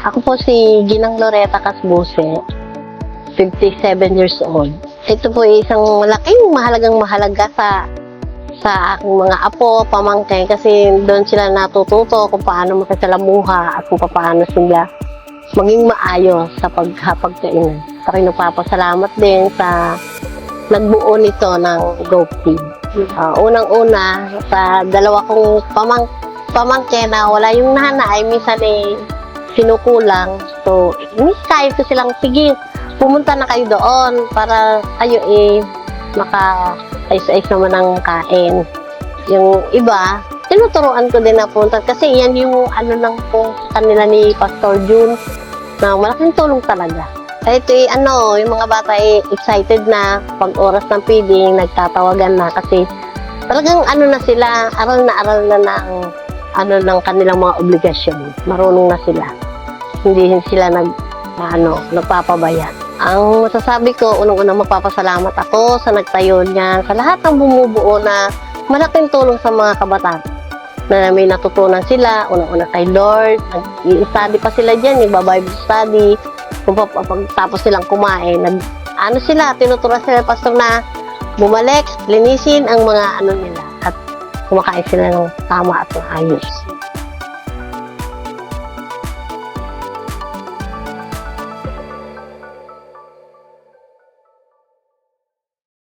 Ako po si Ginang Loretta Casbuse, 57 years old. Ito po ay isang mahalagang mahalaga sa aking mga apo, pamangkin, kasi doon sila natututo kung paano makisalamuha at kung paano sila maging maayos sa paghapagkainan. Sa akin napapasalamat din sa nagbuo nito ng GoFeed. Unang-una, sa dalawa kong pamangkin na wala yung nanay, minsan sinukulang. So, kahit ko silang, sige, pumunta na kayo doon para kayo maka-ayos-ayos naman ng kain. Yung iba, tinuturuan ko din na punta kasi yan yung lang po kanila ni Pastor June na malaking tulong talaga. Ito yung mga bata excited na pag oras ng feeding, nagtatawagan na kasi talagang na sila, aral na ng kanilang mga obligasyon. Marunong na sila. Hindi sila nagpapabaya. Ang masasabi ko, unang-unang magpapasalamat ako sa nagtayo niya, sa lahat ng bumubuo na malaking tulong sa mga kabataan. Na may natutunan sila, unang-una kay Lord, nag-i-study pa sila dyan, nagba-Bible study, kung tapos silang kumain, tinuturuan sila pastor na bumalik, linisin ang mga nila, at kumakain sila ng tama at ayos.